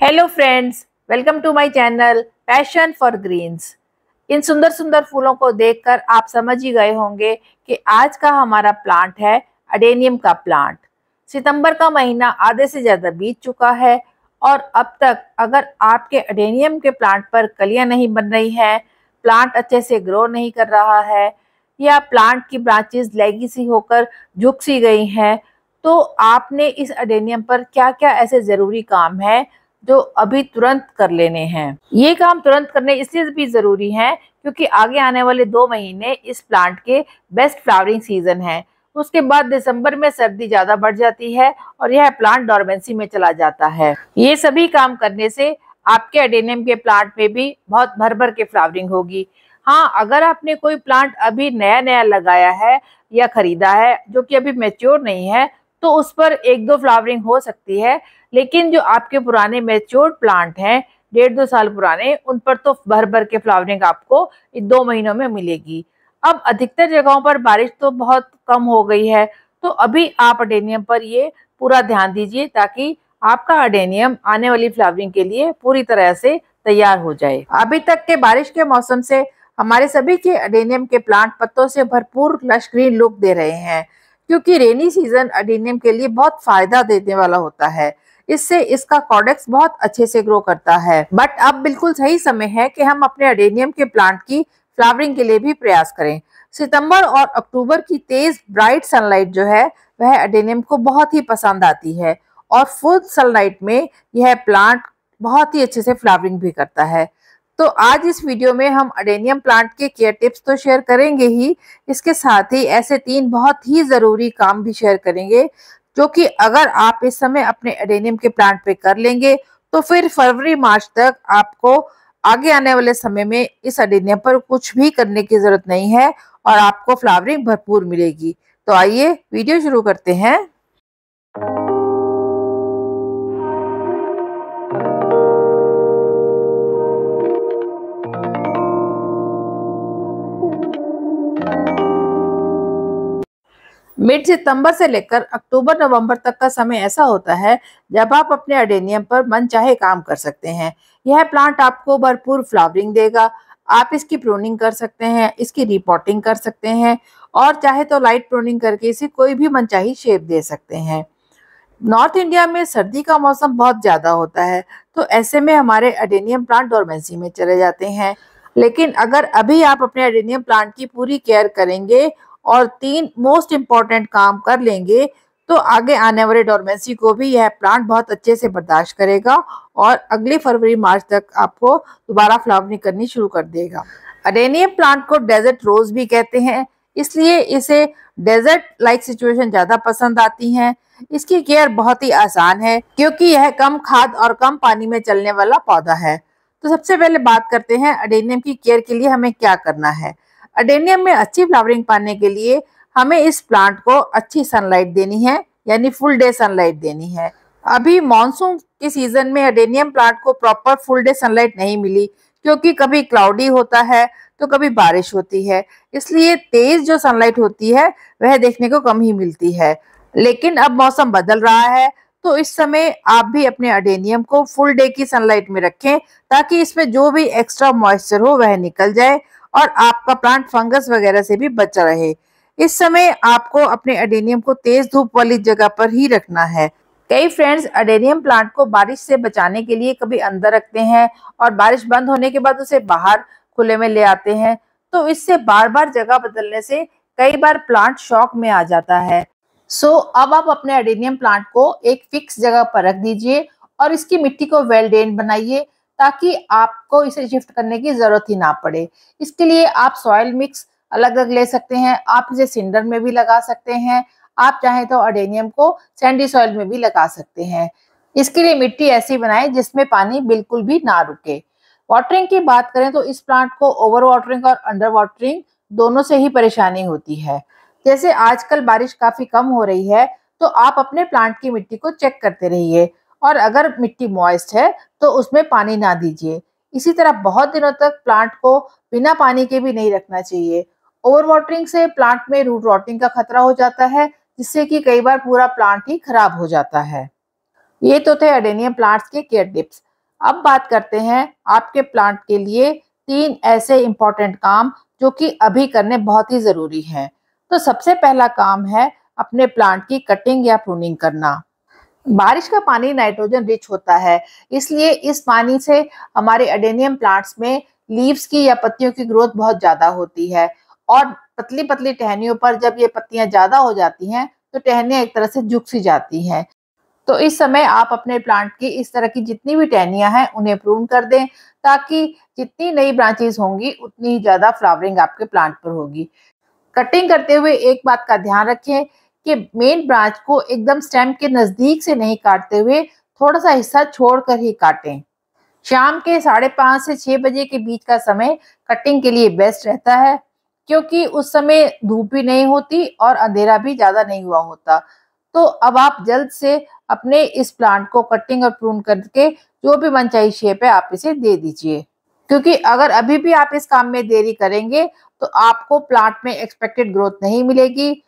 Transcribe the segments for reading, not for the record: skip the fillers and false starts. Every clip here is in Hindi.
Hello friends, welcome to my channel passion for greens. इन सुंदर सुंदर फूलों को देखकर आप समझ ही गए होंगे कि आज का हमारा प्लांट है अडेनियम का प्लांट। सितंबर का महीना आधे से ज़्यादा बीत चुका है और अब तक अगर आपके अडेनियम के प्लांट पर कलियां नहीं बन रही हैं, प्लांट अच्छे से ग्रो नहीं कर रहा है या प्लांट की ब्रांचेस लैगी सी होकर झुक सी गई हैं, तो आपने इस अडेनियम पर क्या क्या ऐसे ज़रूरी काम है जो अभी तुरंत कर लेने हैं। ये काम तुरंत करने इसलिए भी जरूरी है क्योंकि आगे आने वाले 2 महीने इस प्लांट के बेस्ट फ्लावरिंग सीजन है। उसके बाद दिसंबर में सर्दी ज्यादा बढ़ जाती है और यह प्लांट डोरमेंसी में चला जाता है। ये सभी काम करने से आपके अडेनियम के प्लांट में भी बहुत भर भर के फ्लावरिंग होगी। हाँ, अगर आपने कोई प्लांट अभी नया नया लगाया है या खरीदा है जो कि अभी मैच्योर नहीं है, तो उस पर 1-2 फ्लावरिंग हो सकती है, लेकिन जो आपके पुराने मैच्योर्ड प्लांट हैं 1.5-2 साल पुराने, उन पर तो भर भर के फ्लावरिंग आपको इन 2 महीनों में मिलेगी। अब अधिकतर जगहों पर बारिश तो बहुत कम हो गई है, तो अभी आप अडेनियम पर ये पूरा ध्यान दीजिए ताकि आपका अडेनियम आने वाली फ्लावरिंग के लिए पूरी तरह से तैयार हो जाए। अभी तक के बारिश के मौसम से हमारे सभी के अडेनियम के प्लांट पत्तों से भरपूर लश ग्रीन लुक दे रहे हैं, क्योंकि रेनी सीजन अडेनियम के लिए बहुत फायदा देने वाला होता है। इससे इसका कॉर्डेक्स बहुत अच्छे से ग्रो करता है। बट अब बिल्कुल सही समय है कि हम अपने अडेनियम के प्लांट की फ्लावरिंग के लिए भी प्रयास करें। सितंबर और अक्टूबर की तेज ब्राइट सनलाइट जो है वह अडेनियम को बहुत ही पसंद आती है और फुल सनलाइट में यह प्लांट बहुत ही अच्छे से फ्लावरिंग भी करता है। तो आज इस वीडियो में हम अडेनियम प्लांट के केयर टिप्स तो शेयर करेंगे ही, इसके साथ ही ऐसे 3 बहुत ही जरूरी काम भी शेयर करेंगे जो कि अगर आप इस समय अपने अडेनियम के प्लांट पे कर लेंगे तो फिर फरवरी मार्च तक आपको आगे आने वाले समय में इस अडेनियम पर कुछ भी करने की जरूरत नहीं है और आपको फ्लावरिंग भरपूर मिलेगी। तो आइए वीडियो शुरू करते हैं। मिड सितंबर से लेकर अक्टूबर नवंबर तक का समय ऐसा होता है जब आप अपने अडेनियम पर मनचाहे काम कर सकते हैं। यह प्लांट आपको भरपूर फ्लावरिंग देगा। आप इसकी प्रूनिंग कर सकते हैं, इसकी रिपोर्टिंग कर सकते हैं और चाहे तो लाइट प्रूनिंग करके इसे कोई भी मनचाही शेप दे सकते हैं। नॉर्थ इंडिया में सर्दी का मौसम बहुत ज्यादा होता है, तो ऐसे में हमारे अडेनियम प्लांट डोरमेंसी में चले जाते हैं। लेकिन अगर अभी आप अपने अडेनियम प्लांट की पूरी केयर करेंगे और 3 मोस्ट इम्पॉर्टेंट काम कर लेंगे तो आगे आने वाले डोरमेंसी को भी यह प्लांट बहुत अच्छे से बर्दाश्त करेगा और अगले फरवरी मार्च तक आपको दोबारा फ्लावरिंग करनी शुरू कर देगा। अडेनियम प्लांट को डेजर्ट रोज भी कहते हैं, इसलिए इसे डेजर्ट लाइक सिचुएशन ज्यादा पसंद आती हैं। इसकी केयर बहुत ही आसान है क्योंकि यह कम खाद और कम पानी में चलने वाला पौधा है। तो सबसे पहले बात करते हैं अडेनियम की केयर के लिए हमें क्या करना है। अडेनियम में अच्छी फ्लावरिंग पाने के लिए हमें इस प्लांट को अच्छी सनलाइट देनी है, यानी फुल डे सनलाइट देनी है। अभी मॉनसून के सीजन में अडेनियम प्लांट को प्रॉपर फुल डे सनलाइट नहीं मिली क्योंकि कभी क्लाउडी होता है तो कभी बारिश होती है, इसलिए तेज जो सनलाइट होती है वह देखने को कम ही मिलती है। लेकिन अब मौसम बदल रहा है तो इस समय आप भी अपने अडेनियम को फुल डे की सनलाइट में रखें ताकि इसमें जो भी एक्स्ट्रा मॉइस्चर हो वह निकल जाए और आपका प्लांट फंगस वगैरह से भी बचा रहे। इस समय आपको अपने अडेनियम को तेज धूप वाली जगह पर ही रखना है। कई फ्रेंड्स अडेनियम प्लांट को बारिश से बचाने के लिए कभी अंदर रखते हैं और बारिश बंद होने के बाद उसे बाहर खुले में ले आते हैं, तो इससे बार बार जगह बदलने से कई बार प्लांट शॉक में आ जाता है। अब आप अपने अडेनियम प्लांट को एक फिक्स जगह पर रख दीजिए और इसकी मिट्टी को वेल ड्रेन बनाइए ताकि आपको इसे शिफ्ट करने की जरूरत ही ना पड़े। इसके लिए आप सॉइल मिक्स अलग अलग ले सकते हैं, आप इसे सिंडर में भी लगा सकते हैं, आप चाहें तो अडेनियम को सैंडी सॉइल में भी लगा सकते हैं। इसके लिए मिट्टी ऐसी बनाएं जिसमें पानी बिल्कुल भी ना रुके। वाटरिंग की बात करें तो इस प्लांट को ओवर वाटरिंग और अंडर वाटरिंग दोनों से ही परेशानी होती है। जैसे आजकल बारिश काफी कम हो रही है तो आप अपने प्लांट की मिट्टी को चेक करते रहिए और अगर मिट्टी मॉइस्ट है तो उसमें पानी ना दीजिए। इसी तरह बहुत दिनों तक प्लांट को बिना पानी के भी नहीं रखना चाहिए। ओवर वाटरिंग से प्लांट में रूट रॉटिंग का खतरा हो जाता है, जिससे कि कई बार पूरा प्लांट ही खराब हो जाता है। ये तो थे अडेनियम प्लांट्स के केयर टिप्स। अब बात करते हैं आपके प्लांट के लिए 3 ऐसे इम्पोर्टेंट काम जो कि अभी करने बहुत ही ज़रूरी हैं। तो सबसे पहला काम है अपने प्लांट की कटिंग या प्रूनिंग करना। बारिश का पानी नाइट्रोजन रिच होता है, इसलिए इस पानी से हमारे एडेनियम प्लांट्स में लीव्स की या पत्तियों की ग्रोथ बहुत ज़्यादा होती है और पतली-पतली टहनियों पर जब ये पत्तियाँ ज़्यादा हो जाती हैं, तो टहनियाँ एक तरह से झुक सी जाती हैं। तो इस समय आप अपने प्लांट की इस तरह की जितनी भी टहनियाँ हैं, उन्हें प्रून कर दें, ताकि जितनी नई ब्रांचेज़ होंगी, उतनी ही ज़्यादा फ्लावरिंग आपके प्लांट पर होगी। कटिंग करते हुए एक बात का ध्यान रखें कि मेन ब्रांच को एकदम स्टेम के नज़दीक से नहीं काटते हुए थोड़ा-सा हिस्सा छोड़कर ही काटें। शाम के 5:30 से 6 बजे के बीच का समय कटिंग के लिए बेस्ट रहता है, क्योंकि उस समय धूप भी नहीं होती और अंधेरा भी ज़्यादा नहीं हुआ होता। तो अब आप जल्द से अपने इस प्लांट को कटिंग और प्रून करके जो भी मनचाही शेप है आप इसे दे दीजिए। क्योंकि अगर अभी भी आप इस काम में देरी करेंगे तो आपको प्लांट में एक्सपेक्टेड ग्रोथ नहीं मिलेगी।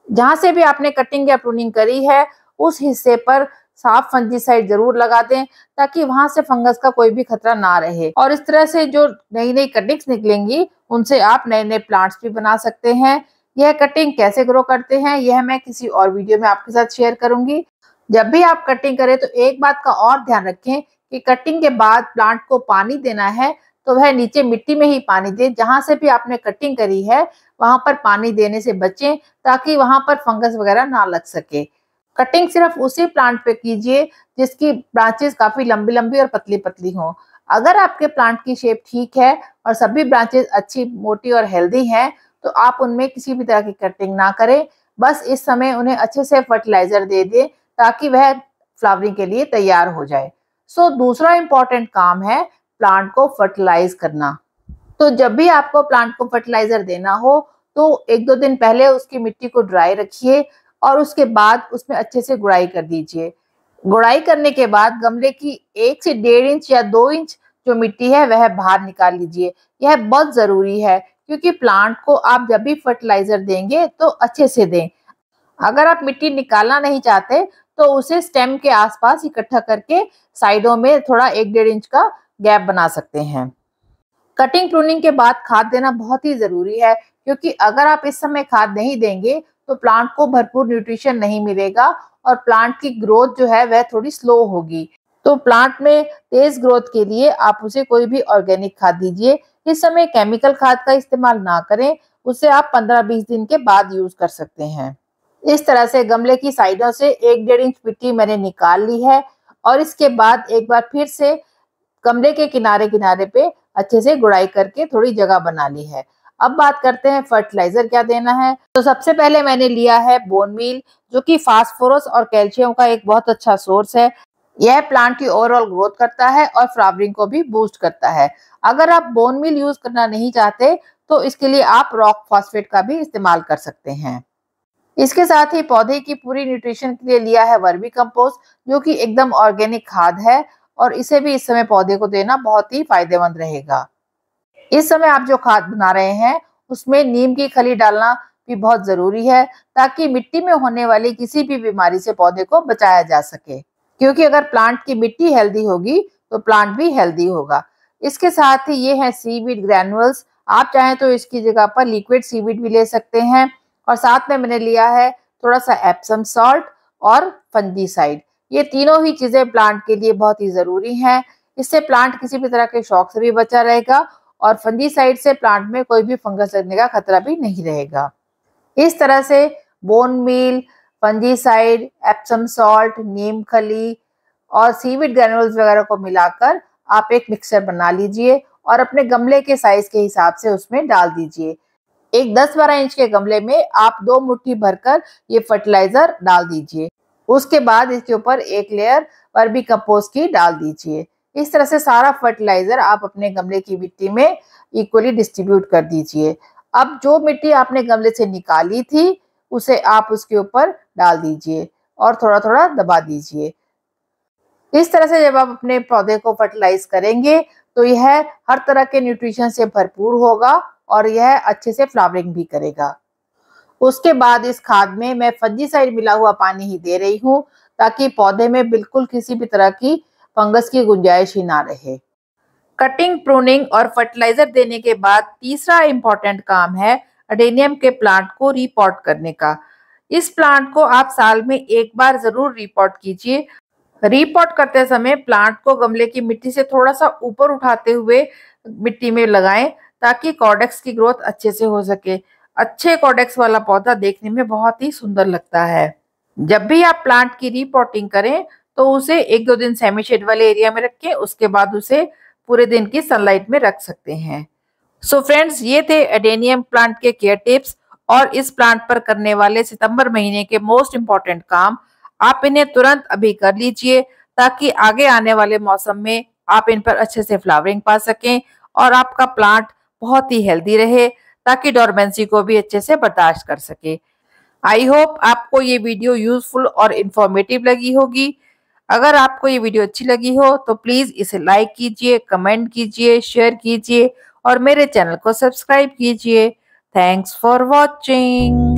जहाँ से भी आपने कटिंग या प्रूनिंग करी है, उस हिस्से पर साफ फंजीसाइड जरूर लगा दें, ताकि वहां से फंगस का कोई भी खतरा ना रहे। और इस तरह से जो नई नई कटिंग्स निकलेंगी, उनसे आप नए नए प्लांट्स भी बना सकते हैं। यह कटिंग कैसे ग्रो करते हैं, यह मैं किसी और वीडियो में आपके साथ शेयर करूंगी। जब भी आप कटिंग करें तो एक बात का और ध्यान रखें कि कटिंग के बाद प्लांट को पानी देना है तो वह नीचे मिट्टी में ही पानी दें। जहां से भी आपने कटिंग करी है वहां पर पानी देने से बचें, ताकि वहां पर फंगस वगैरह ना लग सके। कटिंग सिर्फ उसी प्लांट पे कीजिए जिसकी ब्रांचेस काफी लंबी लंबी और पतली पतली हों। अगर आपके प्लांट की शेप ठीक है और सभी ब्रांचेस अच्छी मोटी और हेल्दी हैं, तो आप उनमें किसी भी तरह की कटिंग ना करें। बस इस समय उन्हें अच्छे से फर्टिलाइजर दे दें, ताकि वह फ्लावरिंग के लिए तैयार हो जाए। दूसरा इंपॉर्टेंट काम है प्लांट को फर्टिलाइज करना। तो जब भी आपको प्लांट को फर्टिलाइजर देना हो तो 1-2 दिन पहले उसकी मिट्टी को ड्राई रखिए और उसके बाद उसमें अच्छे से गुड़ाई कर दीजिए। गुड़ाई करने के बाद गमले की 1 से 1.5 इंच या 2 इंच जो मिट्टी है वह बाहर निकाल लीजिए। यह बहुत जरूरी है, क्योंकि प्लांट को आप जब भी फर्टिलाइजर देंगे तो अच्छे से दें। अगर आप मिट्टी निकालना नहीं चाहते तो उसे स्टेम के आसपास इकट्ठा करके साइडों में थोड़ा 1-1.5 इंच का गैप बना सकते हैं। कटिंग प्रूनिंग के बाद खाद देना बहुत ही जरूरी है, क्योंकि अगर आप इस समय खाद नहीं देंगे तो प्लांट को भरपूर न्यूट्रिशन नहीं मिलेगा और प्लांट की ग्रोथ जो है वह थोड़ी स्लो होगी। तो प्लांट में तेज ग्रोथ के लिए आप उसे कोई भी ऑर्गेनिक खाद दीजिए। इस समय केमिकल खाद का इस्तेमाल ना करें, उसे आप 15-20 दिन के बाद यूज कर सकते हैं। इस तरह से गमले की साइडों से 1-1.5 इंच मिट्टी मैंने निकाल ली है और इसके बाद एक बार फिर से गमले के किनारे किनारे पे अच्छे से गुड़ाई करके थोड़ी जगह बना ली है। अब बात करते हैं फर्टिलाइजर क्या देना है। तो सबसे पहले मैंने लिया है बोन मील, जो कि फास्फोरस और कैल्शियम का एक बहुत अच्छा सोर्स है। यह प्लांट की ओवरऑल ग्रोथ करता है और फ्लावरिंग को भी बूस्ट करता है। अगर आप बोन मील यूज करना नहीं चाहते तो इसके लिए आप रॉक फॉस्फेट का भी इस्तेमाल कर सकते हैं। इसके साथ ही पौधे की पूरी न्यूट्रिशन के लिए लिया है वर्मी कंपोस्ट, जो कि एकदम ऑर्गेनिक खाद है और इसे भी इस समय पौधे को देना बहुत ही फायदेमंद रहेगा। इस समय आप जो खाद बना रहे हैं उसमें नीम की खली डालना भी बहुत जरूरी है, ताकि मिट्टी में होने वाली किसी भी बीमारी से पौधे को बचाया जा सके। क्योंकि अगर प्लांट की मिट्टी हेल्दी होगी तो प्लांट भी हेल्दी होगा। इसके साथ ही ये है सीवीड ग्रैनुअल्स। आप चाहें तो इसकी जगह पर लिक्विड सीवीड भी ले सकते हैं। और साथ में मैंने लिया है थोड़ा सा एप्सम सॉल्ट और फंजीसाइड। ये तीनों ही चीजें प्लांट के लिए बहुत ही जरूरी हैं। इससे प्लांट किसी भी तरह के शॉक से भी बचा रहेगा और फंजीसाइड से प्लांट में कोई भी फंगस लगने का खतरा भी नहीं रहेगा। इस तरह से bone meal, fungicide, Epsom salt, नीम खली और सीवीड ग्रैनुल्स वगैरह को मिलाकर आप एक मिक्सचर बना लीजिए और अपने गमले के साइज के हिसाब से उसमें डाल दीजिए। एक 10-12 इंच के गमले में आप 2 मुट्ठी भरकर ये फर्टिलाइजर डाल दीजिए। उसके बाद इसके ऊपर एक लेयर वर्मी कंपोस्ट की डाल दीजिए। इस तरह से सारा फर्टिलाइजर आप अपने गमले की मिट्टी में इक्वली डिस्ट्रीब्यूट कर दीजिए। अब जो मिट्टी आपने गमले से निकाली थी उसे आप उसके ऊपर डाल दीजिए और थोड़ा थोड़ा दबा दीजिए। इस तरह से जब आप अपने पौधे को फर्टिलाइज करेंगे तो यह हर तरह के न्यूट्रिशन से भरपूर होगा और यह अच्छे से फ्लावरिंग भी करेगा। उसके बाद इस खाद में मैं फंजीसाइड मिला हुआ पानी ही दे रही हूँ, ताकि पौधे में बिल्कुल किसी भी तरह की फंगस की गुंजाइश ही ना रहे। कटिंग, प्रूनिंग और फर्टिलाइजर देने के बाद तीसरा इम्पोर्टेंट काम है अडेनियम के प्लांट को रीपॉट करने का। इस प्लांट को आप साल में एक बार जरूर रीपॉट कीजिए। रीपॉट करते समय प्लांट को गमले की मिट्टी से थोड़ा सा ऊपर उठाते हुए मिट्टी में लगाएं ताकि कॉर्डेक्स की ग्रोथ अच्छे से हो सके। अच्छे कॉर्डेक्स वाला पौधा देखने में बहुत ही सुंदर लगता है। जब भी आप प्लांट की रीपॉटिंग करें तो उसे 1-2 दिन सेमी शेड वाले एरिया में रखें, उसके बाद उसे पूरे दिन की सनलाइट में रख सकते हैं। सो फ्रेंड्स, ये थे एडेनियम प्लांट के केयर टिप्स और इस प्लांट पर करने वाले सितंबर महीने के मोस्ट इम्पॉर्टेंट काम। आप इन्हें तुरंत अभी कर लीजिए ताकि आगे आने वाले मौसम में आप इन पर अच्छे से फ्लावरिंग पा सकें और आपका प्लांट बहुत ही हेल्दी रहे ताकि डोरमेंसी को भी अच्छे से बर्दाश्त कर सके। आई होप आपको ये वीडियो यूजफुल और इंफॉर्मेटिव लगी होगी। अगर आपको ये वीडियो अच्छी लगी हो तो प्लीज इसे लाइक कीजिए, कमेंट कीजिए, शेयर कीजिए और मेरे चैनल को सब्सक्राइब कीजिए। Thanks for watching.